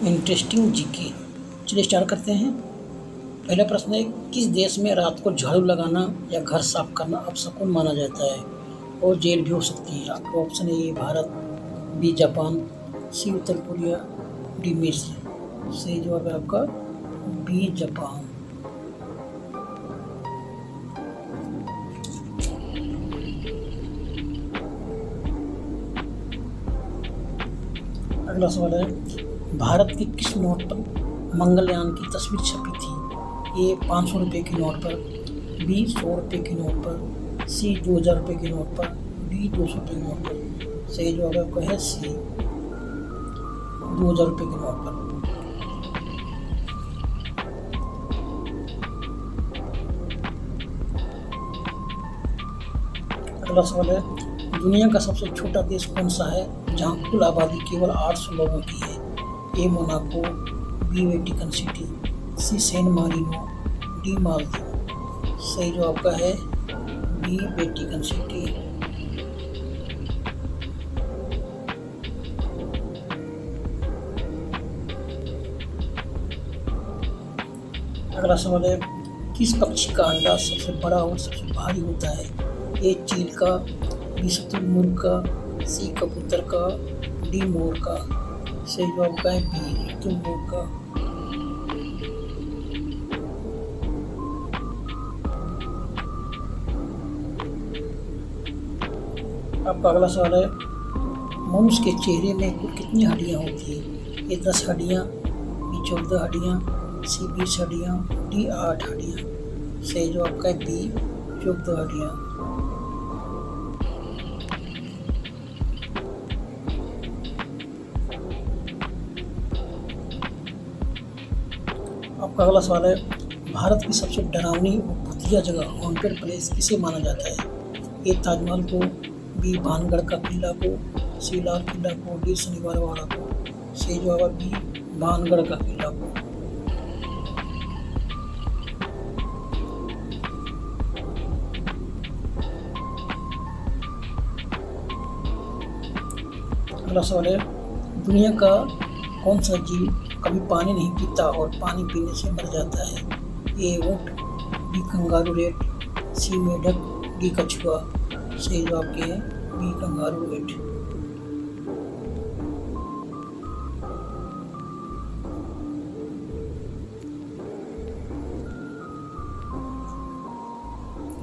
Interesting GK. चलिए start करते हैं। पहला प्रश्न है, किस देश में रात को झाड़ू लगाना या घर साफ करना अपशकुन माना जाता है और जेल भी हो सकती है? आपका ऑप्शन है ए भारत, बी जापान, सी उत्तर कोरिया, डी मिस्र। सही जवाब है आपका बी जापान। अगला सवाल है, भारत के किस नोट पर मंगलयान की तस्वीर छपी थी? ए 500 रुपये के नोट पर, बी 100 रुपये के नोट पर, सी 2000 रुपये के नोट पर, डी 200 रुपये के नोट पर। सही जवाब आपका है सी 2000 रुपये के नोट पर। अगला सवाल है, दुनिया का सबसे छोटा देश कौन सा है जहाँ कुल आबादी केवल 800 लोगों की है? ए मोनाको, बी वेटिकन सिटी, सी सैन मारिनो, डी मालदीव। सही जवाब आपका है बी वेटिकन सिटी। अगला सवाल है, किस पक्षी का अंडा सबसे बड़ा और सबसे भारी होता है? ए चील का, बी शुतुरमुर्ग का, सी कबूतर का, डी मोर का। सही जवाब का है बी शुतुरमुर्ग का। आपका अगला सवाल है, मनुष्य के चेहरे में कुल कितनी हड्डियां होती हैं? ए 10 हड्डियां, बी 14 हड्डियां, सी 20 हड्डियां, डी 8 हड्डियां। सही जवाब का है बी 14 हड्डियां। आपका अगला सवाल है, भारत की सबसे डरावनी और भूतिया जगह हॉन्टेड प्लेस किसे माना जाता है? ए ताजमहल को, बी भानगढ़ का किला को, सी लाल किला को, डी शनिवार वाड़ा को। सही जवाब है बी भानगढ़ का किला को। अगला सवाल है, दुनिया का कौन सा जीव कभी पानी नहीं पीता और पानी पीने से मर जाता है? ए ऊँट, बी कंगारू रेट, सी मेढक, डी कछुआ। सही जवाब के हैं बी कंगारू रेट।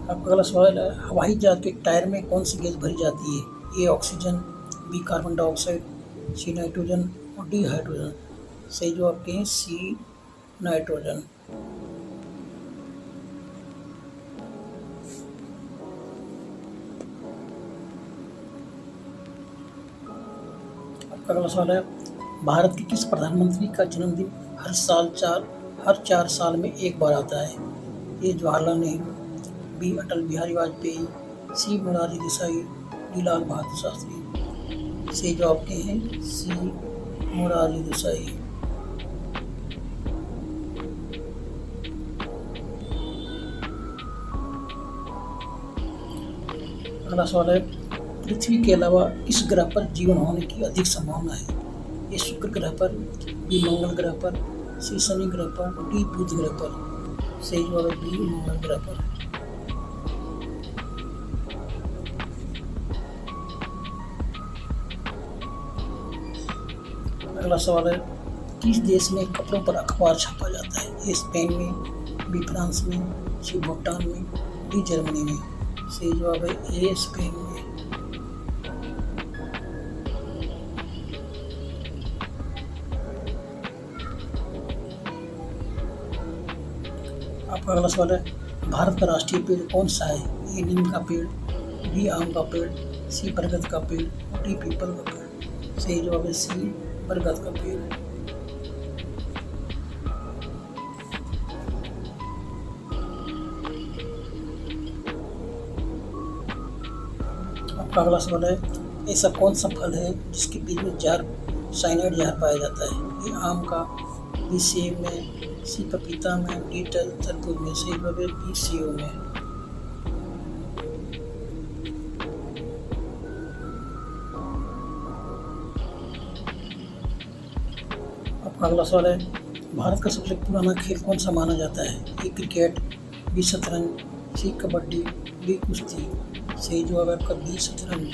आपका अगला सवाल है, हवाई जहाज के टायर में कौन सी गैस भरी जाती है? A oxygen, B carbon dioxide, C nitrogen और डी हाइड्रोजन। सही जवाब के हैं सी नाइट्रोजन। आपका अगला सवाल है, भारत के किस प्रधानमंत्री का जन्मदिन हर 4 साल में एक बार आता है? ए जवाहरलाल नेहरू, बी अटल बिहारी वाजपेयी, सी मोरारजी देसाई, डी लाल बहादुर शास्त्री। सही जवाब के हैं सी मोरारजी देसाई। अगला सवाल है, पृथ्वी के अलावा किस ग्रह पर जीवन होने की अधिक संभावना है? ए शुक्र ग्रह पर, बी मंगल ग्रह पर, सी शनि ग्रह पर, डी बुध ग्रह पर। सही जवाब है बी मंगल ग्रह पर। अगला सवाल है, किस देश में कपड़ों पर अखबार छापा जाता है? ए स्पेन में, बी फ्रांस में, सी भूटान में, डी जर्मनी में। सही जवाब है ए स्पेन में। आपका अगला सवाल है, भारत का राष्ट्रीय पेड़ कौन सा है? ए नीम का पेड़, बी आम का पेड़, सी बरगद का पेड़, डी पीपल का पेड़। सही जवाब है सी बरगद का पेड़। आपका अगला सवाल है, ऐसा कौन सा फल है जिसके बीज में साइनाइड जहर पाया जाता है? ए आम का, बी सेब में, सी पपीता में, डी तरबूज में। सही जवाब है बी सेब में। आपका अगला सवाल है, भारत का सबसे पुराना खेल कौन सा माना जाता है? ए क्रिकेट, बी शतरंज, सी कबड्डी, डी कुश्ती। सही जवाब है आपका बी शतरंज।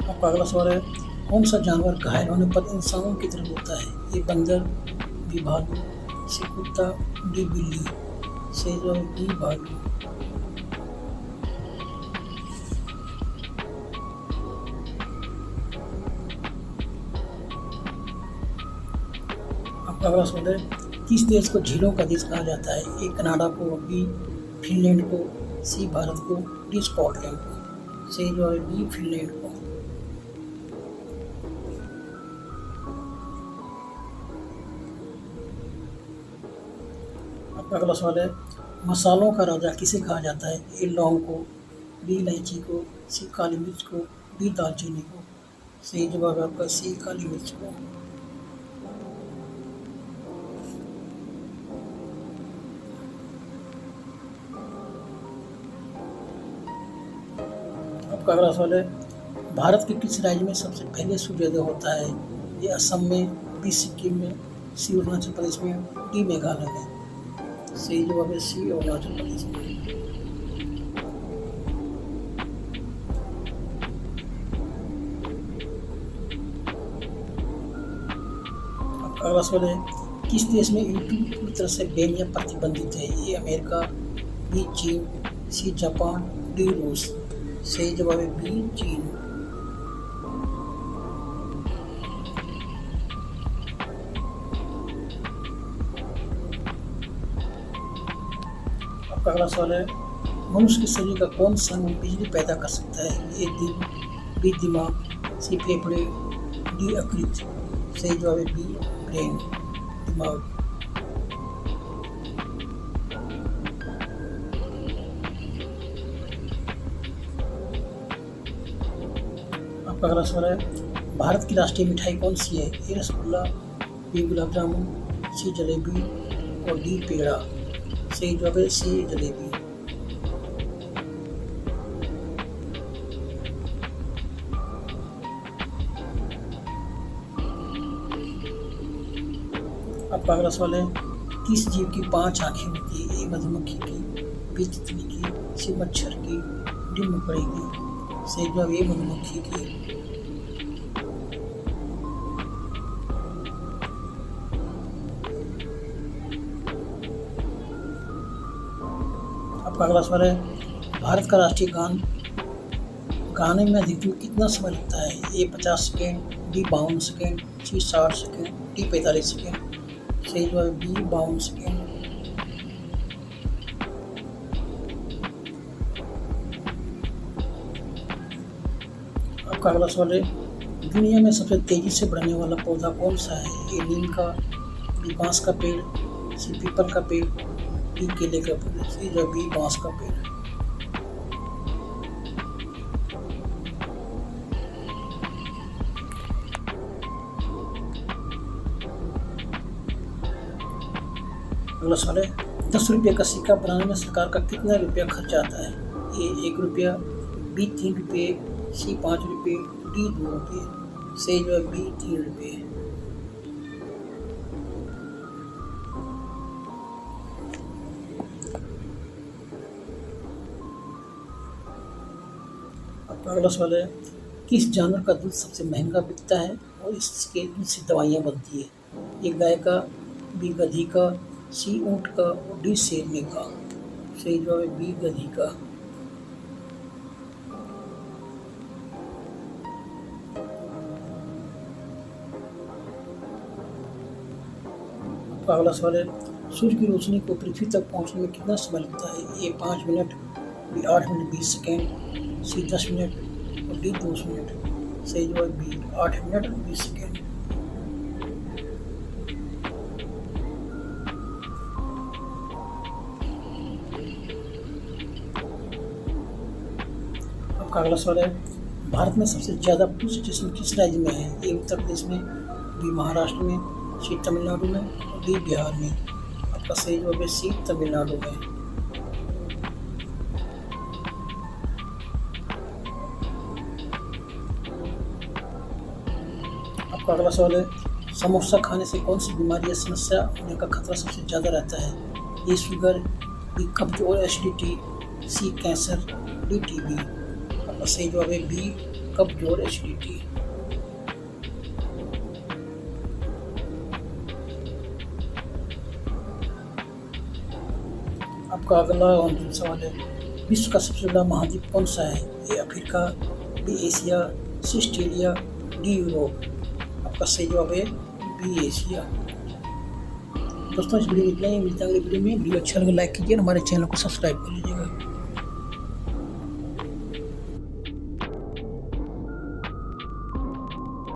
आपका अगला सवाल है, कौन सा जानवर घायल होने पर इंसानों की तरफ होता है? ए बंदर, बी भालू, सी कुत्ता, डी बिल्ली। सही जवाब है बी भालू। आपका अगला सवाल है, किस देश को झीलों का देश कहा जाता है? ए कनाडा को, बी फिनलैंड को, सी भारत को, डी स्कॉटलैंड को। सही जवाब है बी फिनलैंड को। आपका अगला सवाल है, मसालों का राजा किसे कहा जाता है? ए लौंग को, बी इलायची को, सी काली मिर्च को, डी दालचीनी को। सही जवाब है आपका सी काली मिर्च को। आपका अगला सवाल है, भारत के किस राज्य में सबसे पहले सूर्योदय होता है? ये असम में, बी सिक्किम में, सी अरुणाचल प्रदेश में, डी मेघालय में। सही जवाब है सी अरुणाचल प्रदेश में। आपका अगला सवाल है, किस देश में यूट्यूब पूरी तरह से बैन या प्रतिबंधित है? ये अमेरिका, बी चीन, सी जापान, डी रूस। सही जवाब है बी चीन। आपका अगला सवाल है, मनुष्य के शरीर का कौन सा अंग बिजली पैदा कर सकता है? ए दिल, बी दिमाग, सी फेफड़े, डी यकृत। सही जवाब है बी ब्रेन, दिमाग। आपका अगला सवाल है, भारत की राष्ट्रीय मिठाई कौन सी है? ए रसगुल्ला, बी गुलाब जामुन, सी जलेबी और डी पेड़ा। सही जवाब है सी जलेबी। आपका अगला सवाल है, किस जीव की 5 आंखें होती है? ए मधुमक्खी की, बी तितली की, सी मच्छर की, डी मकड़ी की। सही जवाब ए मधुमक्खी की। आपका अगला सवाल है, भारत का राष्ट्रीय गान गाने में अधिकतम कितना समय लगता है? ए 50 सेकेंड, बी 52 सेकेंड, सी 60 सेकेंड, डी 45 सेकेंड। सही जवाब है बी 52 सेकेंड। आपका अगला सवाल है, दुनिया में सबसे तेजी से बढ़ने वाला पौधा कौन सा है? ए नीम का, बी बांस का पेड़, सी पीपल का पेड़, डी केले का पेड़। सही जवाब बी बांस का पेड़। अगला सवाल है, 10 रुपये का सिक्का बनाने में सरकार का कितना रुपया खर्च आता है? ए 1 रुपया, बी 3 रुपये, सी 5 रुपये, डी 2 रुपये। सही जवाब बी 3 रुपये। आपका अगला सवाल है, किस जानवर का दूध सबसे महंगा बिकता है और इसके दूध से दवाइयाँ बनती है? ए गाय का, बी गधी का, सी ऊँट का और डी शेरनी का। सही जवाब है बी गधी का। अगला सवाल है, सूर्य की रोशनी को पृथ्वी तक पहुंचने में कितना समय लगता है? ए 5 मिनट, बी 8 मिनट 20 सेकेंड, सी 10 मिनट और डी 2 मिनट। सही जवाब बी 8 मिनट 20 सेकेंड। आपका अगला सवाल है, भारत में सबसे ज़्यादा पुलिस स्टेशन किस राज्य में है? ए उत्तर प्रदेश में, बी महाराष्ट्र में, सी तमिलनाडु में और डी बिहार में। आपका सही जवाब है सी तमिलनाडु में। आपका अगला सवाल है, समोसा खाने से कौन सी बीमारी या समस्या होने का खतरा सबसे ज़्यादा रहता है? ए शुगर, बी कब्ज और एसिडिटी, सी कैंसर, डी टीबी। आपका सही जवाब है बी कब्ज और एसिडिटी। आपका अगला अंतिम सवाल है, विश्व का सबसे बड़ा महाद्वीप कौन सा है? A Africa, B Asia, C Australia, D Europe. आपका सही जवाब है बी एशिया। दोस्तों इस वीडियो में इतना ही, मिलता है अगली वीडियो में। वीडियो अच्छा लगे लाइक कीजिए, हमारे चैनल को सब्सक्राइब कर लीजिएगा।